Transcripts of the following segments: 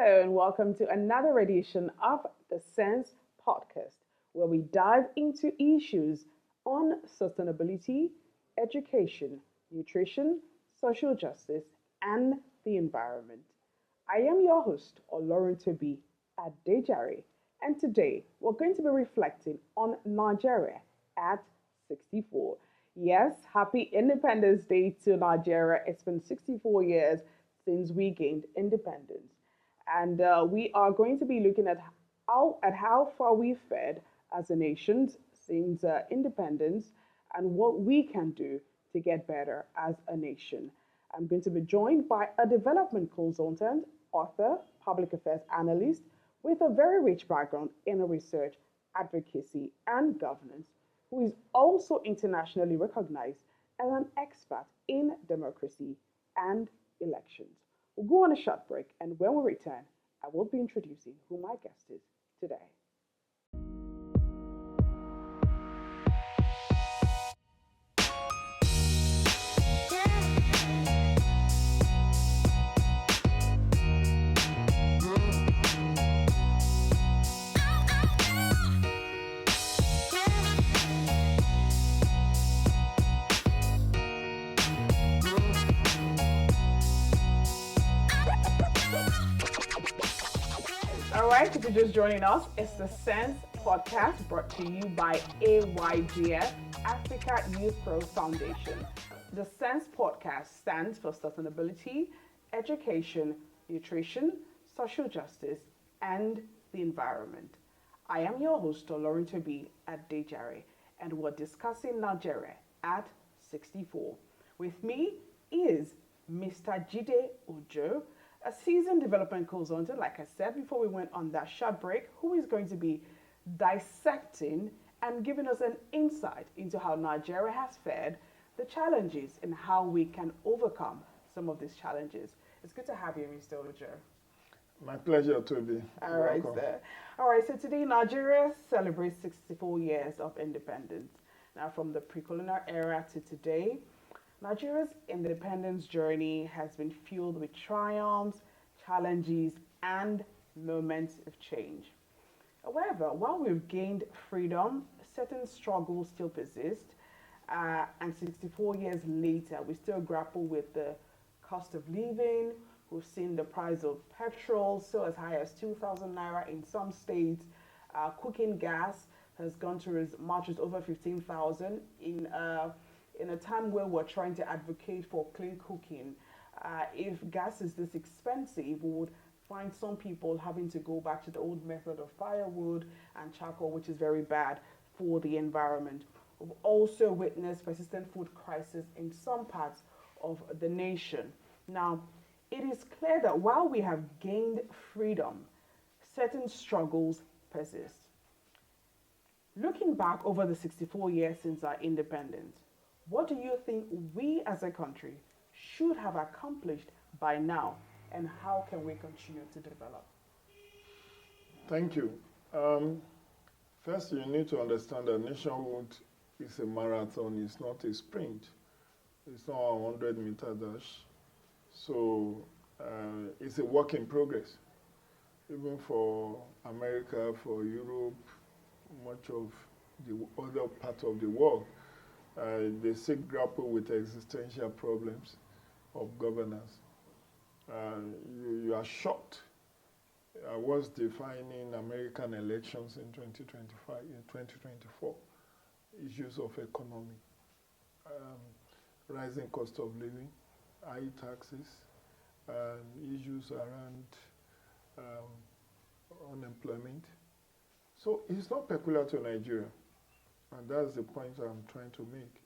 Hello, and welcome to another edition of the Sense podcast, where we dive into issues on sustainability, education, nutrition, social justice, and the environment. I am your host, Olorin Tobi Adejare, and today we're going to be reflecting on Nigeria at 64. Yes, happy Independence Day to Nigeria. It's been 64 years since we gained independence. And we are going to be looking at how far we've fared as a nation since independence and what we can do to get better as a nation. I'm going to be joined by a development consultant, author, public affairs analyst with a very rich background in research, advocacy, and governance, who is also internationally recognized as an expert in democracy and elections. We'll go on a short break, and when we return, I will be introducing who my guest is today. All right, if you're just joining us, it's the Sense podcast brought to you by AYGF, Africa Youth Growth Foundation. The Sense podcast stands for sustainability, education, nutrition, social justice, and the environment. I am your host, Lauren Tobi at Dejare, and we're discussing Nigeria at 64. With me is Mr. Jide Ojo, a seasoned development consultant, like I said before we went on that short break, who is going to be dissecting and giving us an insight into how Nigeria has fared, the challenges, and how we can overcome some of these challenges. It's good to have you, Mr. Ojo. My pleasure, Toby. All right, sir. All right, so today Nigeria celebrates 64 years of independence. Now, from the pre-colonial era to today, Nigeria's independence journey has been filled with triumphs, challenges, and moments of change. However, while we've gained freedom, certain struggles still persist, and 64 years later, we still grapple with the cost of living. We've seen the price of petrol so as high as 2,000 naira in some states. Cooking gas has gone to as much as over 15,000 in a time where we're trying to advocate for clean cooking. If gas is this expensive, we would find some people having to go back to the old method of firewood and charcoal, which is very bad for the environment. We've also witnessed persistent food crisis in some parts of the nation. Now, it is clear that while we have gained freedom, certain struggles persist. Looking back over the 64 years since our independence, what do you think we as a country should have accomplished by now, and how can we continue to develop? Thank you. First, you need to understand that nationhood is a marathon, it's not a sprint. It's not a 100-meter dash. So it's a work in progress. Even for America, for Europe, much of the other part of the world, they still grapple with existential problems of governance. You are shocked at what's defining American elections in 2025, in 2024. Issues of economy, rising cost of living, high taxes, issues around unemployment. So it's not peculiar to Nigeria. And that's the point I'm trying to make.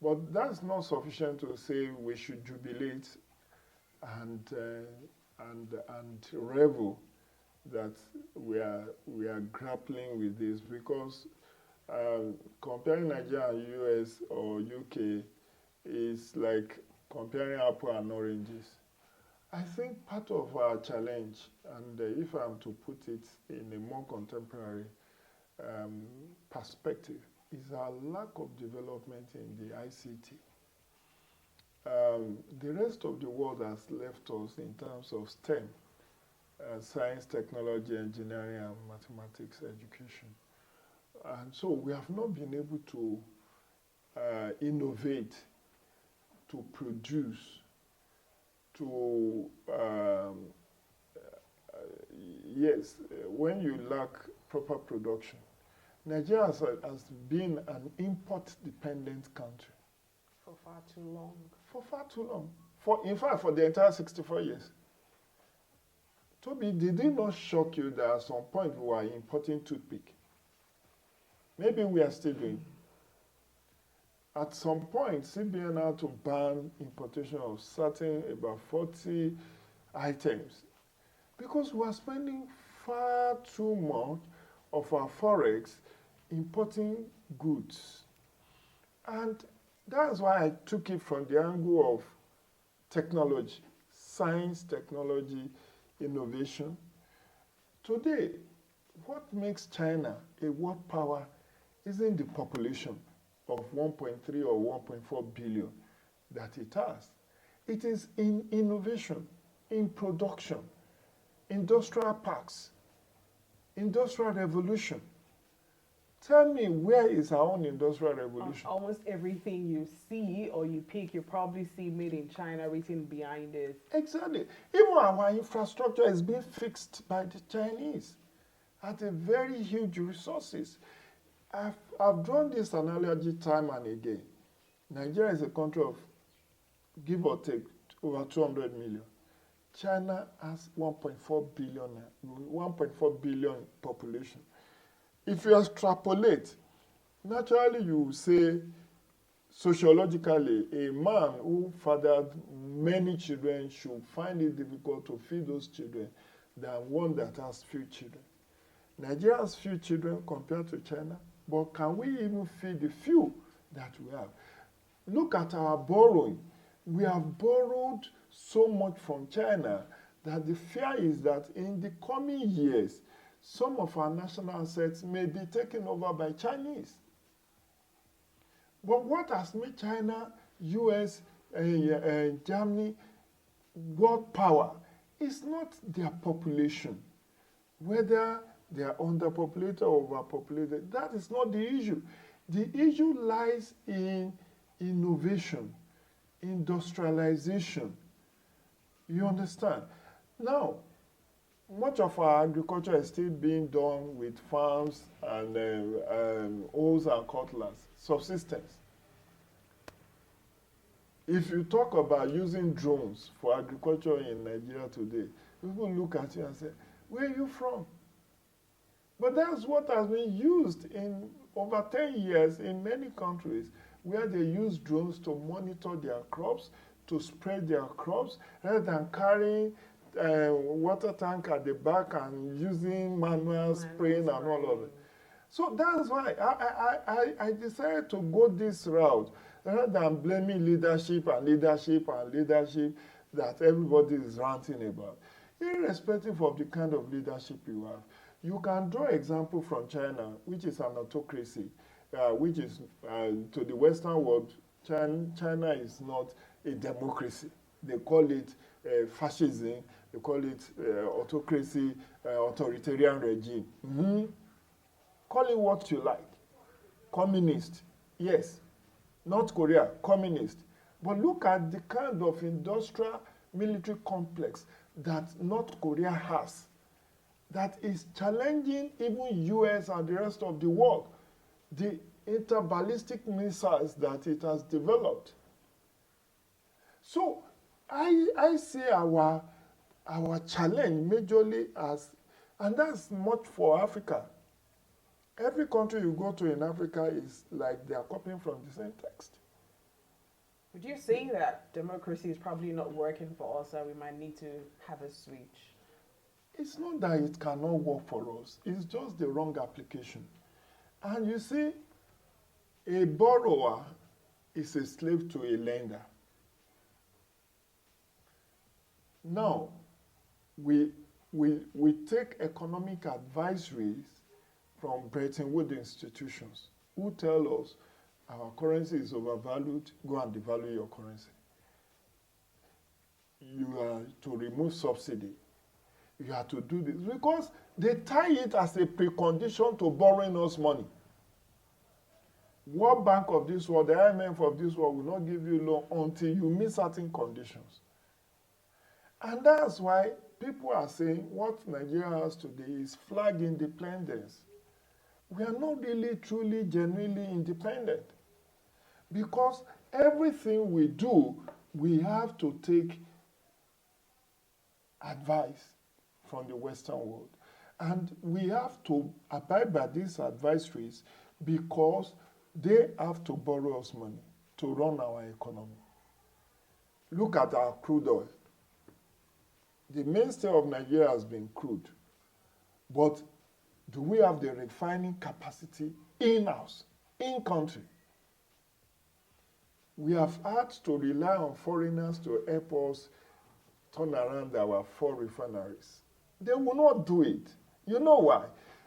But that's not sufficient to say we should jubilate and revel that we are grappling with this, because comparing Nigeria and US or UK is like comparing apple and oranges. I think part of our challenge, and if I'm to put it in a more contemporary perspective, is our lack of development in the ICT. The rest of the world has left us in terms of STEM, science, technology, engineering, and mathematics education. And so we have not been able to innovate, to produce, to, yes, when you lack proper production. Nigeria has been an import-dependent country. For far too long. For far too long. In fact, for the entire 64 years. Toby, did it not shock you that at some point we were importing toothpick? Maybe we are still doing. At some point, CBN had to ban importation of certain, about 40 items, because we are spending far too much of our forex importing goods. And that's why I took it from the angle of technology, science, technology, innovation. Today, what makes China a world power isn't the population of 1.3 or 1.4 billion that it has. It is in innovation, in production, industrial parks, industrial revolution. Tell me, where is our own industrial revolution? Almost everything you see or you pick, you probably see made in China written behind it. Exactly. Even our infrastructure is being fixed by the Chinese at a very huge resources. I've drawn this analogy time and again. Nigeria is a country of, give or take, over 200 million. China has 1.4 billion population. If you extrapolate, naturally you will say, sociologically, a man who fathered many children should find it difficult to feed those children than one that has few children. Nigeria has few children compared to China, but can we even feed the few that we have? Look at our borrowing. We have borrowed so much from China that the fear is that in the coming years, some of our national assets may be taken over by Chinese. But what has made China, US, Germany world power is not their population. Whether they are underpopulated or overpopulated, that is not the issue. The issue lies in innovation, industrialization. You understand? Now, much of our agriculture is still being done with farms and hoes and cutlass, subsistence. If you talk about using drones for agriculture in Nigeria today, people look at you and say, where are you from? But that's what has been used in over 10 years in many countries, where they use drones to monitor their crops, to spread their crops, rather than carrying water tank at the back and using manual spraying and all of it. So that's why I decided to go this route, rather than blaming leadership that everybody is ranting about. Irrespective of the kind of leadership you have, you can draw example from China, which is an autocracy, which is, to the Western world, China is not a democracy. They call it fascism, they call it autocracy, authoritarian regime. Call it what you like. Communist, yes. North Korea, communist. But look at the kind of industrial military complex that North Korea has, that is challenging even US and the rest of the world. The interballistic missiles that it has developed. So I see our challenge majorly as, and that's much for Africa. Every country you go to in Africa is like they are copying from the same text. Would you say that democracy is probably not working for us and we might need to have a switch? It's not that it cannot work for us. It's just the wrong application. And you see, a borrower is a slave to a lender. Now, we take economic advisories from Bretton Woods institutions who tell us our currency is overvalued, go and devalue your currency. You are to remove subsidy. You have to do this. Because they tie it as a precondition to borrowing us money. World Bank of this world, the IMF of this world will not give you loan until you meet certain conditions. And that's why people are saying what Nigeria has today is flag independence. We are not really, truly, genuinely independent. Because everything we do, we have to take advice from the Western world. And we have to abide by these advisories because they have to borrow us money to run our economy. Look at our crude oil. The mainstay of Nigeria has been crude. But do we have the refining capacity in-house, in-country? We have had to rely on foreigners to help us turn around our 4 refineries. They will not do it. You know why?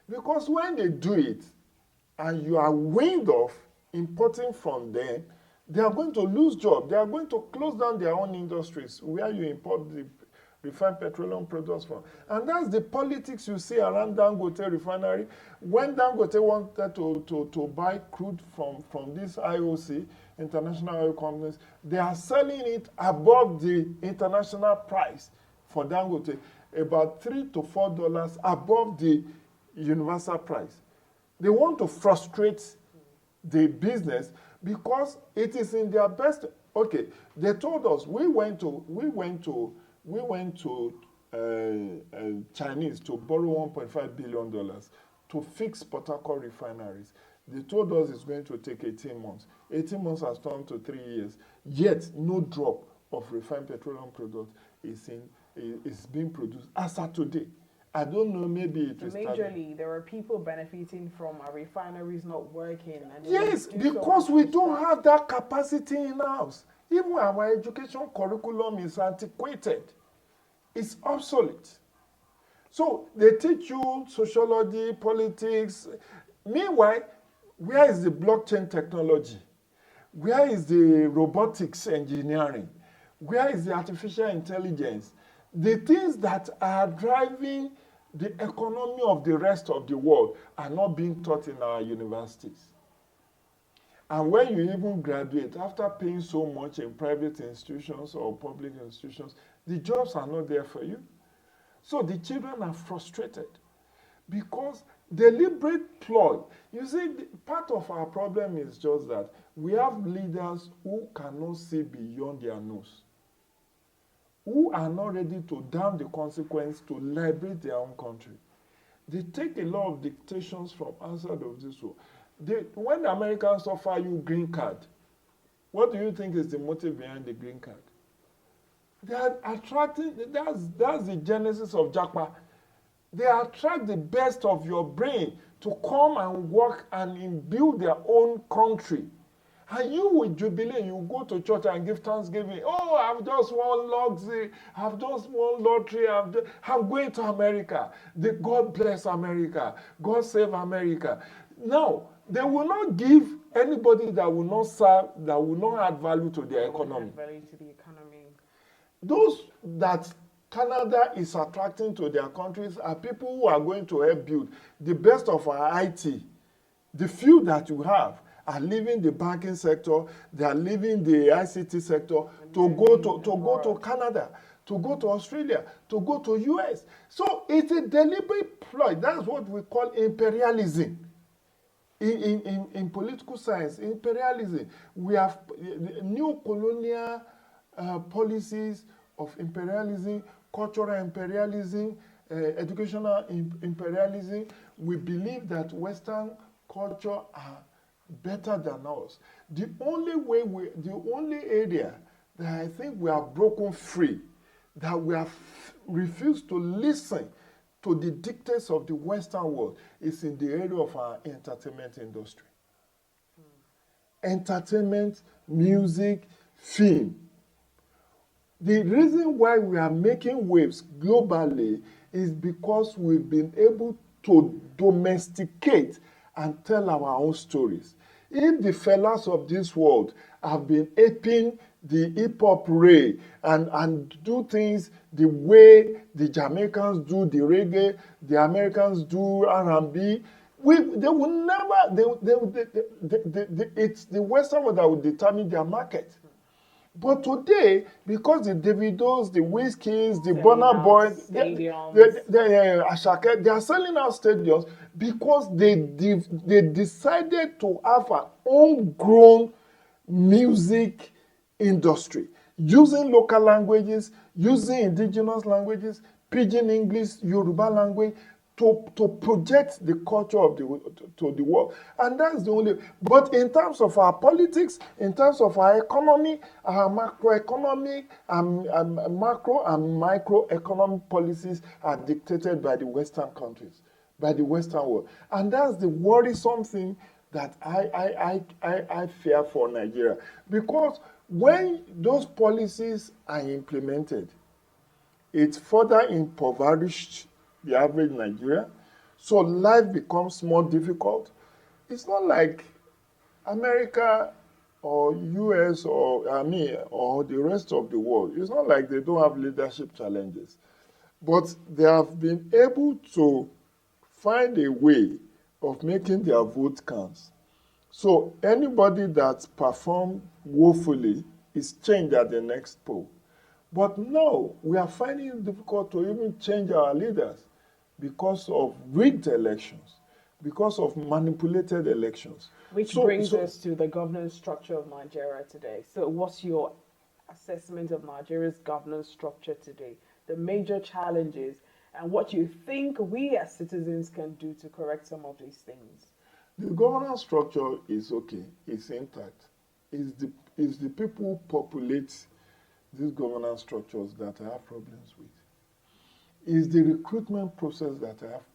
Because when they do it, and you are weaned off importing from them, they are going to lose jobs. They are going to close down their own industries where you import the refined petroleum products from. And that's the politics you see around Dangote refinery. When Dangote wanted to buy crude from this IOC, International Oil Companies, they are selling it above the international price for Dangote, about $3 to $4 above the universal price. They want to frustrate the business because it is in their best. Okay, they told us we went to Chinese to borrow $1.5 billion to fix Port Harcourt refineries. They told us it's going to take 18 months. 18 months has turned to 3 years. Yet, no drop of refined petroleum product is being produced as of today. I don't know, maybe it will start. Majorly, there are people benefiting from our refineries not working. And yes, because we don't have that capacity in-house. Even our education curriculum is antiquated. It's obsolete. So they teach you sociology, politics. Meanwhile, where is the blockchain technology? Where is the robotics engineering? Where is the artificial intelligence? The things that are driving the economy of the rest of the world are not being taught in our universities. And when you even graduate, after paying so much in private institutions or public institutions, the jobs are not there for you. So the children are frustrated because deliberate ploy. You see, part of our problem is just that we have leaders who cannot see beyond their nose, who are not ready to damn the consequence to liberate their own country. They take a lot of dictations from outside of this world. When the Americans offer you green card, what do you think is the motive behind the green card? They are attracting, that's the genesis of japa. They attract the best of your brain to come and work and build their own country. And you will jubilate, you go to church and give thanksgiving. Oh, I've just won luxury, I've just won lottery, I'm going to America. God bless America, God save America. Now, they will not give anybody that will not serve, that will not add value to their economy. Add value to the economy. Those that Canada is attracting to their countries are people who are going to help build the best of our IT. The few that you have are leaving the banking sector, they are leaving the ICT sector to go to Canada, to go to Australia, to go to US. So it's a deliberate ploy. That's what we call imperialism. In political science, imperialism. We have new colonial policies of imperialism, cultural imperialism, educational imperialism. We believe that Western culture are better than us. The only area that I think we have broken free, that we have refused to listen to the dictates of the Western world, is in the area of our entertainment industry. Entertainment, music, film. The reason why we are making waves globally is because we've been able to domesticate and tell our own stories. If the fellas of this world have been aping the hip hop ray and do things the way the Jamaicans do the reggae, the Americans do R&B. They will never. It's the Western world that will determine their market. But today, because the Davidos, the Wizkids, the Burna Boys, Ashake, they are selling out stadiums because they decided to have an homegrown music industry, using local languages, using indigenous languages, pidgin English, Yoruba language, to project the culture of to the world. And that's the only. But in terms of our politics, in terms of our economy, our macroeconomic and macro and microeconomic policies are dictated by the Western countries, by the Western world. And that's the worrisome thing that I fear for Nigeria. Because when those policies are implemented, it further impoverished the average Nigerian. So life becomes more difficult. It's not like America or US or or the rest of the world. It's not like they don't have leadership challenges. But they have been able to find a way of making their vote count. So anybody that performed woefully is changed at the next poll. But now we are finding it difficult to even change our leaders because of rigged elections, because of manipulated elections. Which brings us to the governance structure of Nigeria today. So what's your assessment of Nigeria's governance structure today? The major challenges and what you think we as citizens can do to correct some of these things? The governance structure is okay, it's intact. It's the people who populate these governance structures that I have problems with. It's the recruitment process that I have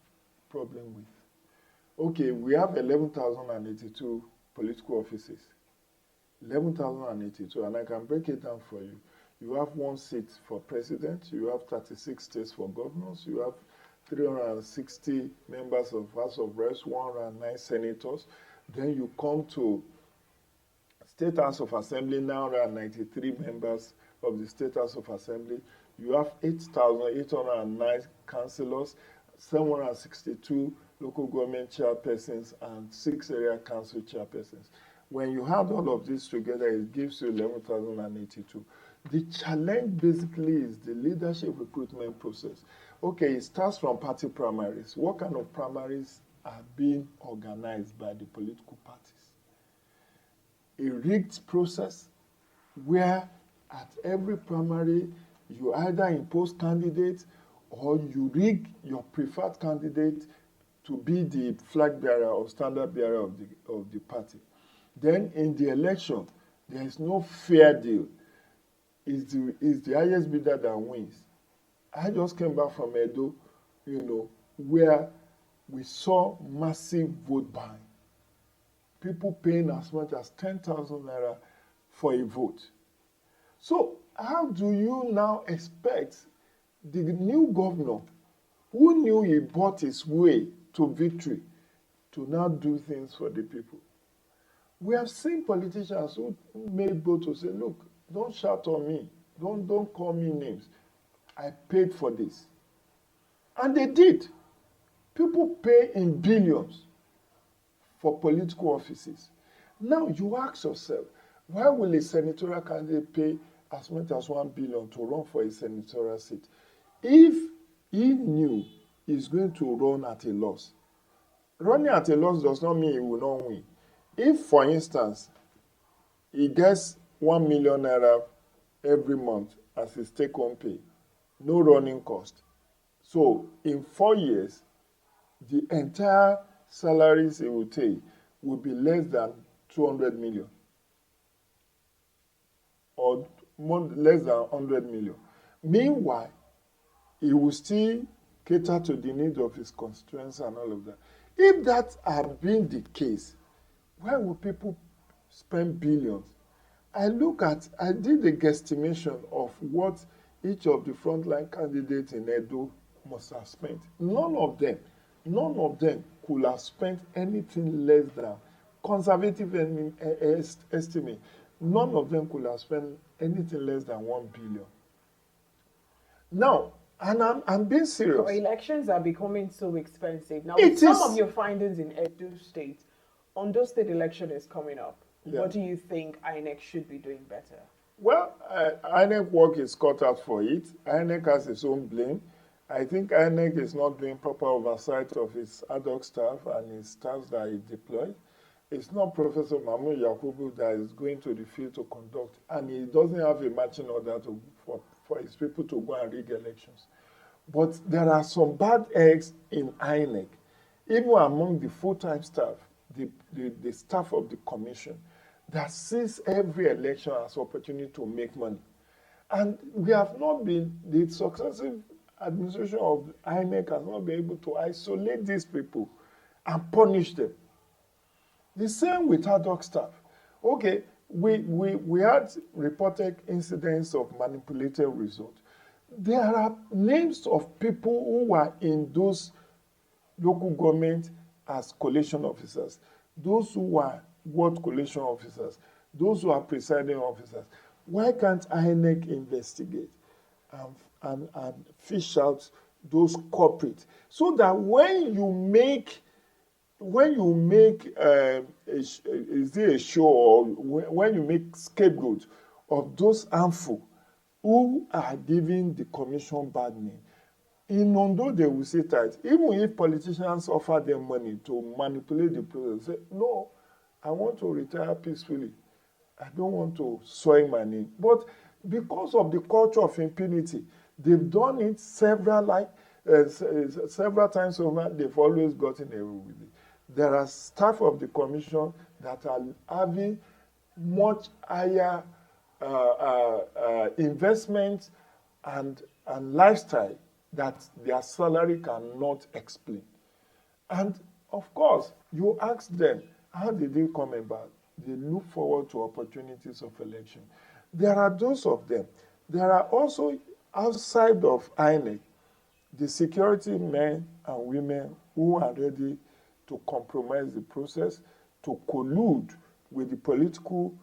problem with. Okay, we have 11,082 political offices. 11,082, and I can break it down for you. You have 1 seat for president, you have 36 states for governors, you have 360 members of House of Reps, 109 senators. Then you come to State House of Assembly, 993 members of the State House of Assembly. You have 8,809 councillors, 762 local government chairpersons, and 6 area council chairpersons. When you add all of this together, it gives you 11,082. The challenge basically is the leadership recruitment process. Okay, it starts from party primaries. What kind of primaries are being organized by the political parties? A rigged process where at every primary you either impose candidates or you rig your preferred candidate to be the flag bearer or standard bearer of the party. Then in the election, there is no fair deal. It's the highest bidder that wins. I just came back from Edo, where we saw massive vote buying. People paying as much as 10,000 naira for a vote. So how do you now expect the new governor, who knew he bought his way to victory, to now do things for the people? We have seen politicians who made bold to say, look, don't shout on me. Don't call me names. I paid for this. And they did. People pay in billions for political offices. Now you ask yourself, why will a senatorial candidate pay as much as 1 billion to run for a senatorial seat if he knew he's going to run at a loss? Running at a loss does not mean he will not win. If, for instance, he gets 1 million naira every month as his take-home pay, no running cost. So in 4 years, the entire salaries he will take will be less than 200 million or less than 100 million. Meanwhile, he will still cater to the needs of his constituents and all of that. If that had been the case, why would people spend billions? I did a guesstimation of what each of the frontline candidates in Edo must have spent. None of them could have spent anything less than conservative estimate, None of them could have spent anything less than 1 billion. Now, and I'm being serious. So elections are becoming so expensive. Now, It with some is. of your findings in Edo State, Ondo State election is coming up. Yeah. What do you think INEC should be doing better? Well, INEC work is cut out for it. INEC has its own blame. I think INEC is not doing proper oversight of its ad hoc staff and its staff that it deploys. It's not Professor Mahmoud Yakubu that is going to the field to conduct, and he doesn't have a matching order for his people to go and rig elections. But there are some bad eggs in INEC, even among the full-time staff, the staff of the commission, that sees every election as opportunity to make money. And we have not been, the successive administration of INEC has not been able to isolate these people and punish them. The same with ad hoc staff. Okay, we had reported incidents of manipulated results. There are names of people who were in those local government as collation officers, those who were ward collation officers, those who are presiding officers. Why can't INEC investigate and fish out those culprits so that when you make is it a show or when you make scapegoats of those harmful who are giving the commission bad name, in Ondo they will say that even if politicians offer them money to manipulate the process, say, no, I want to retire peacefully. I don't want to soil my name. But because of the culture of impunity, they've done it several times over. They've always gotten away with it. There are staff of the commission that are having much higher investment and lifestyle that their salary cannot explain. And of course, you ask them, how did they come about? They look forward to opportunities of election. There are those of them. There are also outside of INEC, the security men and women who are ready to compromise the process, to collude with the political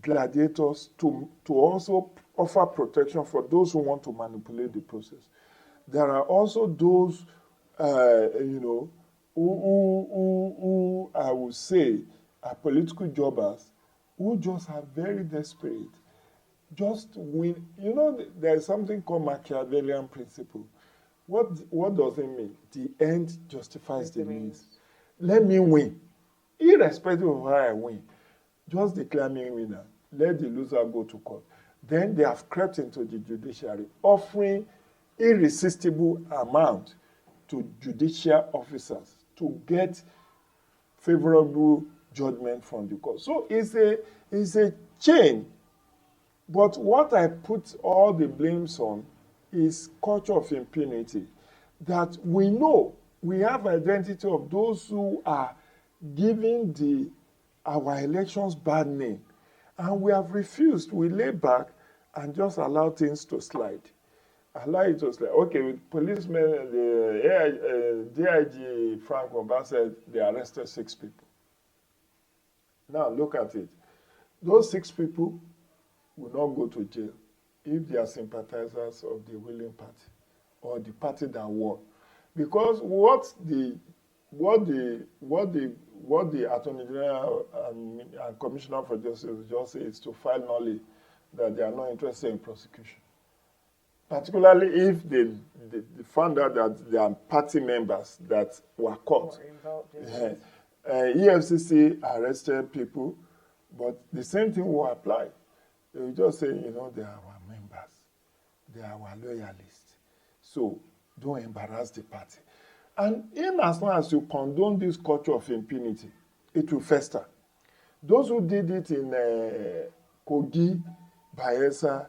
gladiators, to also offer protection for those who want to manipulate the process. There are also those, who I would say are political jobbers who just are very desperate. Just win. You know, there's something called Machiavellian principle. What does it mean? The end justifies the means. Let me win. Irrespective of how I win, just declare me winner. Let the loser go to court. Then they have crept into the judiciary, offering irresistible amount to judicial officers to get favorable judgment from the court. So it's a chain. But what I put all the blames on is culture of impunity. That we know, we have identity of those who are giving our elections bad name. And we have refused. We lay back and just allow things to slide. Allow it to slide. Okay, with policemen, the DIG Frank Oba said they arrested 6 people. Now look at it. Those 6 people will not go to jail if they are sympathizers of the ruling party or the party that won. Because what the Attorney General and Commissioner for Justice just say is to file nolly that they are not interested in prosecution. Particularly if they found out that there are party members that were caught. EFCC arrested people, but the same thing will apply. They will just say, they are our members. They are our loyalists. So don't embarrass the party. And in as long as you condone this culture of impunity, it will fester. Those who did it in Kogi, Bayelsa,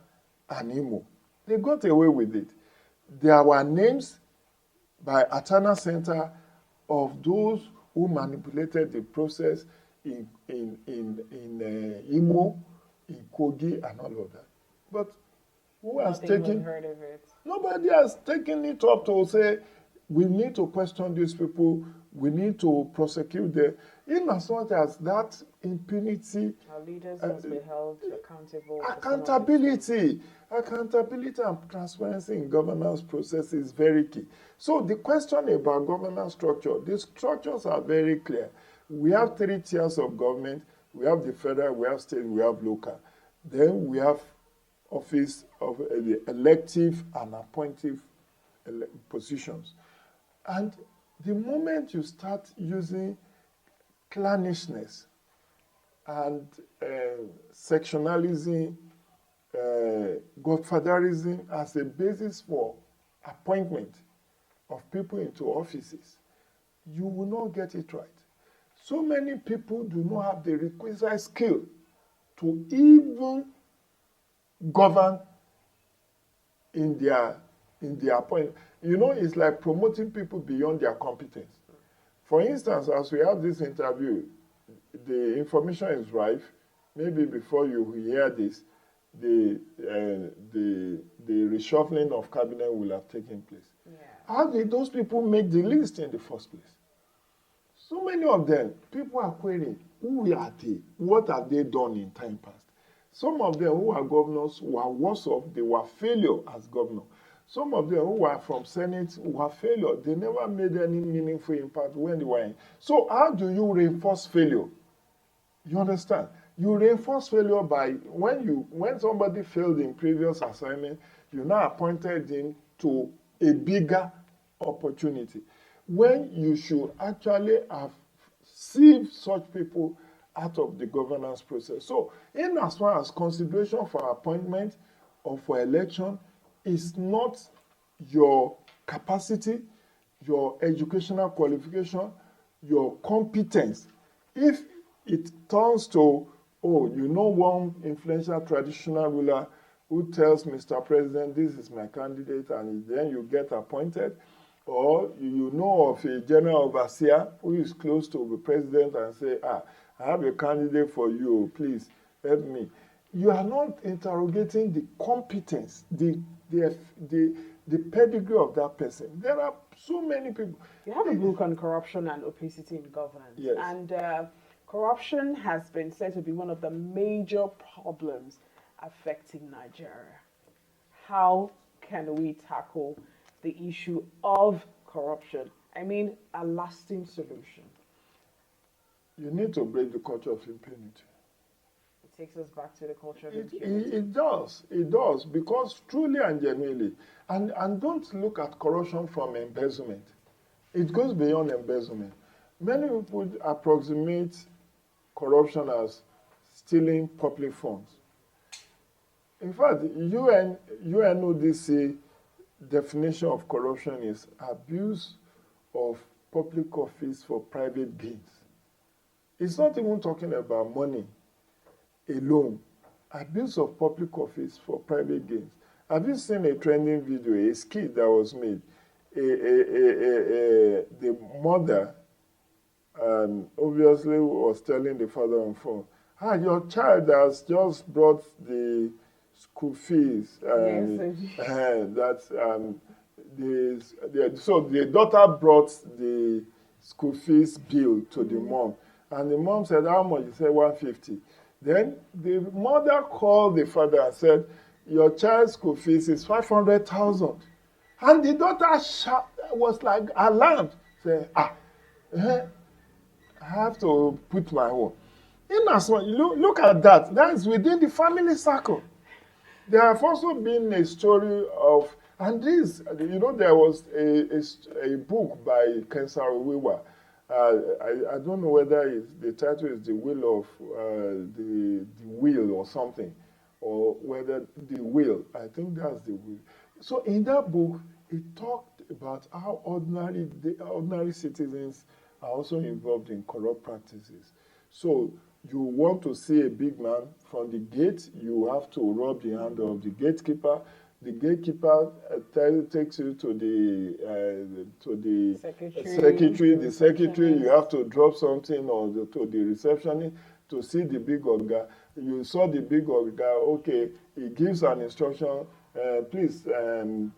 and Imo, they got away with it. There were names by Atana Center of those who manipulated the process in Imo, in Kogi, and all of that. But who has taken? Heard of it. Nobody has taken it up to say we need to question these people. We need to prosecute them. In as much as that impunity, Our leaders must be held accountable. accountability and transparency in governance process is very key. So the question about governance structure, the structures are very clear. We have 3 tiers of government. We have the federal, we have state, we have local. Then we have office of the elective and appointive positions. And the moment you start using clannishness and sectionalism, godfatherism as a basis for appointment of people into offices, you will not get it right. So many people do not have the requisite skill to even govern in their appointment. You know, it's like promoting people beyond their competence. For instance, as we have this interview, the information is rife. Maybe before you hear this, the reshuffling of cabinet will have taken place. Yeah. How did those people make the list in the first place? So many of them, people are querying, who are they? What have they done in time past? Some of them who are governors were worse off, they were failure as governor. Some of them who were from Senate were failure. They never made any meaningful impact when they were in. So how do you reinforce failure? You understand? You reinforce failure by when somebody failed in previous assignment, you now appointed him to a bigger opportunity. When you should actually have sieved such people out of the governance process. So, in as far as consideration for appointment or for election is not your capacity, your educational qualification, your competence. If it turns to, oh, you know one influential traditional ruler who tells Mr. President, this is my candidate, and then you get appointed, or you know of a general overseer who is close to the president and say, I have a candidate for you, please help me. You are not interrogating the competence, the pedigree of that person. There are so many people. You have a book on corruption and opacity in governance. Yes. And corruption has been said to be one of the major problems affecting Nigeria. How can we tackle the issue of corruption? I mean, a lasting solution. You need to break the culture of impunity. It takes us back to the culture of impunity. It does, because truly and genuinely, and don't look at corruption from embezzlement. It goes beyond embezzlement. Many people approximate corruption as stealing public funds. In fact, UNODC definition of corruption is abuse of public office for private gains. It's not even talking about money alone. Abuse of public office for private gains. Have you seen a trending video, a skit that was made? The mother obviously was telling the father on phone, your child has just brought the school fees. So the daughter brought the school fees bill to the mom. And the mom said, how much? He said, 150. Then the mother called the father and said, your child's school fees is 500,000. And the daughter was like alarmed. Said, I have to put my own. In as much, look at that. That is within the family circle. There have also been a story of, and this, there was a book by Kensaro Wiwa. I don't know whether the title is The Will of the Will or something, or whether The Will. I think that's The Will. So in that book, it talked about how ordinary citizens are also involved in corrupt practices. So you want to see a big man from the gate, you have to rub the hand of the gatekeeper. The gatekeeper takes you to the secretary. The secretary, you have to drop something to the receptionist to see the big oga. You saw the big oga, okay, he gives an instruction, please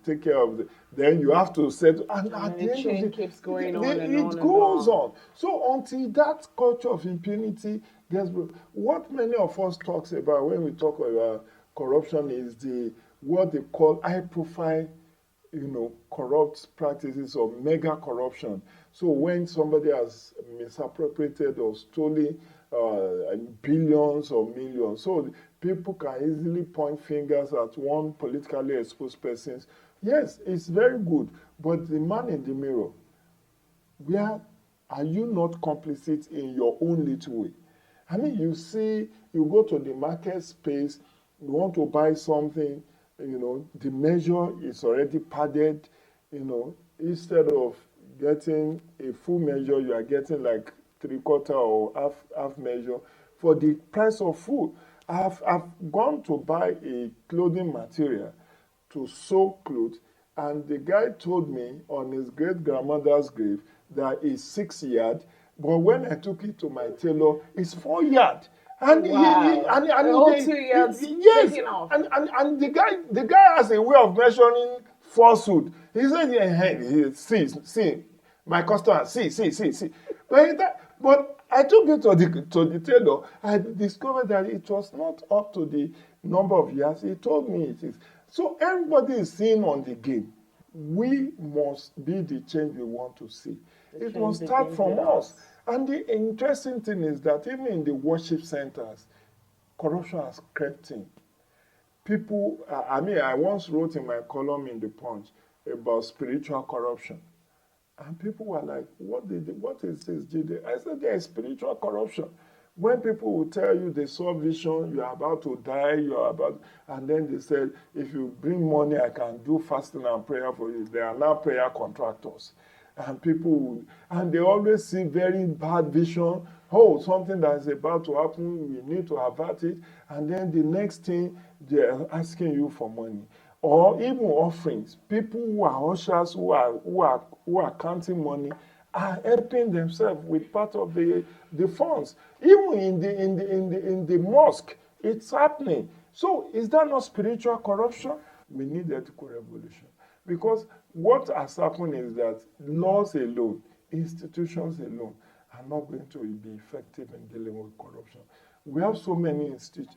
take care of the, then you have to set, and And at then the the end of chain it, keeps going on and on it and goes on. on. So until that culture of impunity gets, what many of us talks about when we talk about corruption is the, what they call high profile, corrupt practices or mega corruption. So when somebody has misappropriated or stolen billions or millions, so people can easily point fingers at one politically exposed person. Yes, it's very good, but the man in the mirror, where are you not complicit in your own little way? I mean, you see, you go to the market space, you want to buy something, the measure is already padded, instead of getting a full measure, you are getting like three-quarter or half measure for the price of food. I've gone to buy a clothing material to sew clothes, and the guy told me on his great grandmother's grave that it's 6 yard, but when I took it to my tailor, it's 4 yard. And Wow. The whole 2 years yes, taking off. and the guy has a way of measuring falsehood. He said, yeah, hey, see, my customer, see. But I took it to the tailor. I discovered that it was not up to the number of years. He told me it is. So everybody is seeing on the game. We must be the change we want to see. The It change must start begins from with us. us. And the interesting thing is that even in the worship centers, corruption has crept in. People, I once wrote in my column in the Punch about spiritual corruption. And people were like, what is this, Jide? I said, there is spiritual corruption. When people will tell you they saw vision, you are about to die, and then they said, if you bring money, I can do fasting and prayer for you. They are now prayer contractors. And and they always see very bad vision. Oh, something that is about to happen, we need to avert it. And then the next thing, they're asking you for money. Or even offerings. People who are ushers, who are counting money, are helping themselves with part of the funds. Even in the mosque, it's happening. So is that not spiritual corruption? We need ethical revolution. Because what has happened is that laws alone, institutions alone, are not going to be effective in dealing with corruption. We have so many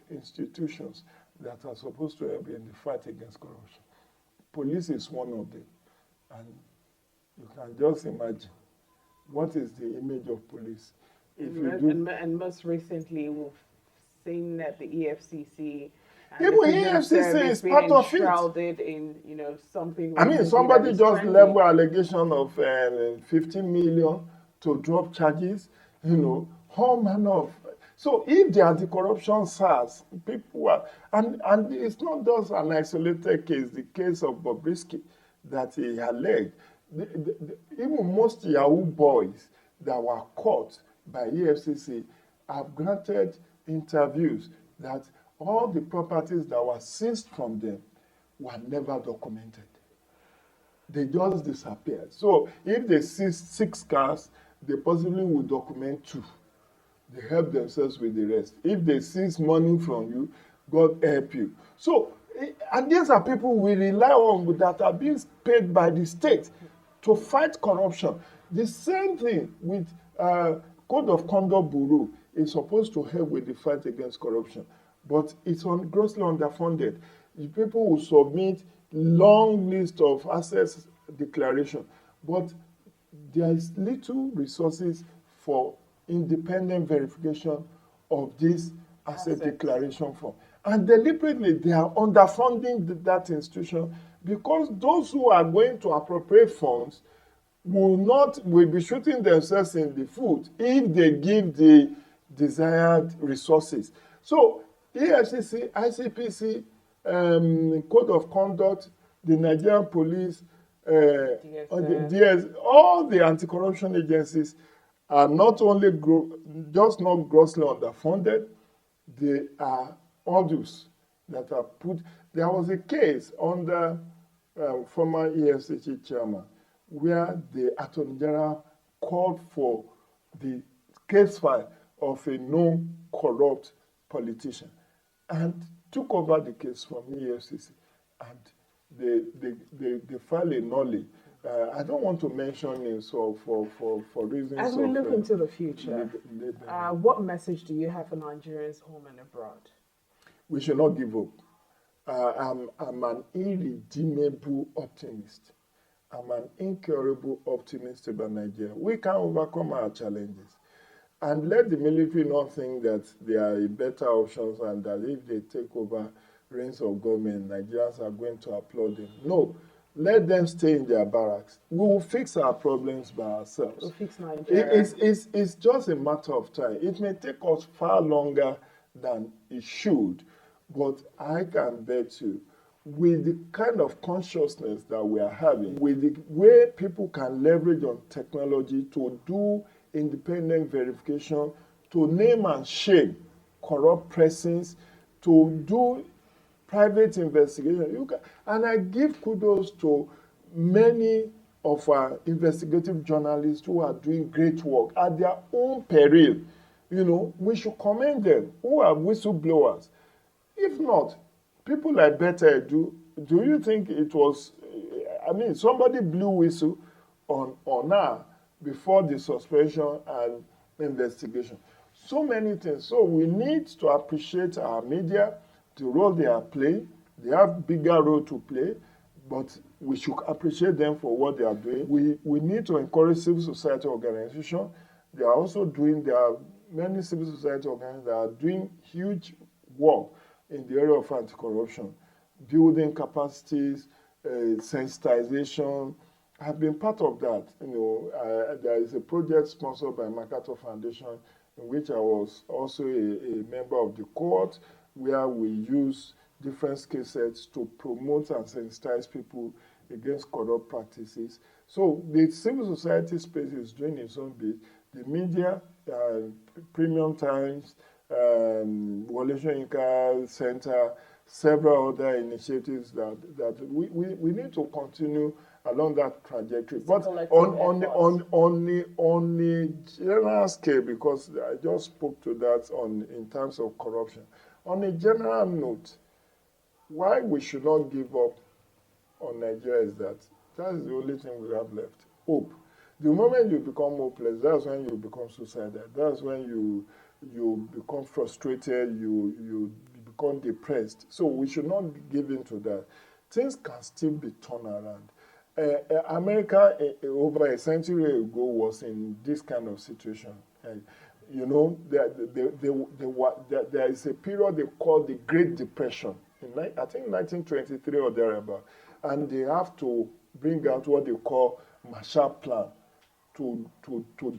institutions that are supposed to help in the fight against corruption. Police is one of them. And you can just imagine what is the image of police. If you do, And most recently, we've seen that the EFCC and the even President EFCC Service is being part of it. enshrouded in, something I mean, recently that somebody is just trending. level allegation of 15 million to drop charges, all manner of. So if the anti-corruption SARS, people are, and it's not just an isolated case, the case of Bobrisky that he alleged. Even most Yahoo boys that were caught by EFCC have granted interviews that all the properties that were seized from them were never documented. They just disappeared. So if they seize 6 cars, they possibly will document 2. They help themselves with the rest. If they seize money from you, God help you. So, and these are people we rely on that are being paid by the state to fight corruption. The same thing with Code of Conduct Bureau is supposed to help with the fight against corruption, but it's grossly underfunded. The people will submit long list of assets declaration, but there is little resources for independent verification of this asset declaration form. And deliberately, they are underfunding that institution because those who are going to appropriate funds will be shooting themselves in the foot if they give the desired resources. So EFCC, ICPC, Code of Conduct, the Nigerian Police, all the anti-corruption agencies are not only just not grossly underfunded, they are odds that are put. There was a case under former EFCC chairman where the Attorney General called for the case file of a non-corrupt politician and took over the case from EFCC. and they file a nollie. I don't want to mention names for reasons As we of look into the future, what message do you have for Nigerians home and abroad? we should not give up. I'm an irredeemable optimist. I'm an incurable optimist about Nigeria. We can overcome our challenges. And let the military not think that there are better options and that if they take over reins of government, Nigerians are going to applaud them. No, let them stay in their barracks. We will fix our problems by ourselves. We'll fix Nigeria. It's just a matter of time. It may take us far longer than it should, but I can bet you, with the kind of consciousness that we are having, with the way people can leverage on technology to do independent verification, to name and shame corrupt persons, to do private investigation. And I give kudos to many of our investigative journalists who are doing great work at their own peril. You know, we should commend them, who are whistleblowers. If not, people like Better do you think it was, I mean, somebody blew whistle on her before the suspension and investigation. So many things. So we need to appreciate our media, the role they are playing. They have bigger role to play, but we should appreciate them for what they are doing. We need to encourage civil society organizations. There are many civil society organizations that are doing huge work in the area of anti-corruption, building capacities, sensitization. I've been part of that. You know, there is a project sponsored by MacArthur Foundation in which I was also a member of the cohort, where we use different skill sets to promote and sensitize people against corrupt practices. So the civil society space is doing its own bit. The media, Premium Times, Wole Soyinka Center, several other initiatives that we need to continue along that trajectory. But on the general scale, because I just spoke to that in terms of corruption. On a general note, why we should not give up on Nigeria is that is the only thing we have left. Hope. The moment you become hopeless, that's when you become suicidal. That's when you become frustrated, you become depressed. So we should not give in to that. Things can still be turned around. America over a century ago was in this kind of situation. You know, there is a period they call the Great Depression, I think 1923 or thereabout, and they have to bring out what they call Marshall Plan to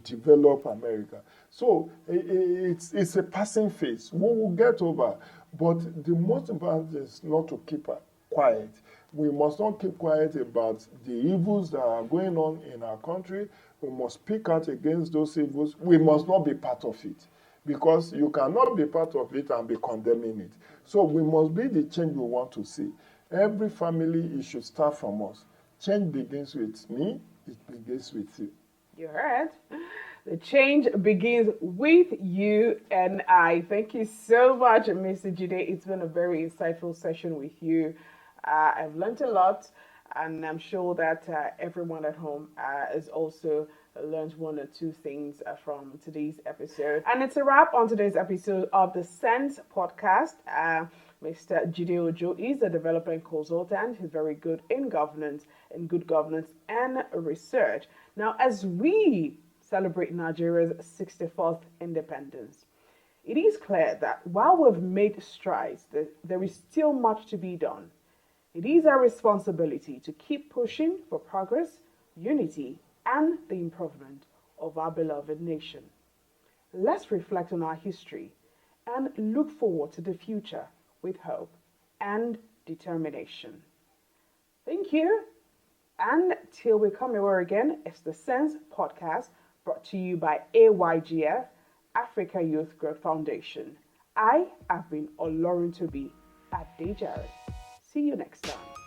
develop America. So it's a passing phase. We will get over, but the most important thing is not to keep quiet. We must not keep quiet about the evils that are going on in our country. We must speak out against those evils. We must not be part of it, because you cannot be part of it and be condemning it. So we must be the change we want to see. Every family, it should start from us. Change begins with me. It begins with you. You heard. The change begins with you and I. Thank you so much, Mr. Jide. It's been a very insightful session with you. I've learned a lot, and I'm sure that everyone at home has also learned one or two things from today's episode. And it's a wrap on today's episode of the Sense podcast. Mr. Jide Ojo is a development consultant. He's very good in governance, and research. Now, as we celebrate Nigeria's 64th independence, it is clear that while we've made strides, there is still much to be done. It is our responsibility to keep pushing for progress, unity, and the improvement of our beloved nation. Let's reflect on our history and look forward to the future with hope and determination. Thank you. And till we come here again, it's the Sense podcast brought to you by AYGF, Africa Youth Growth Foundation. I have been Olorin Tobi at Dejare. See you next time.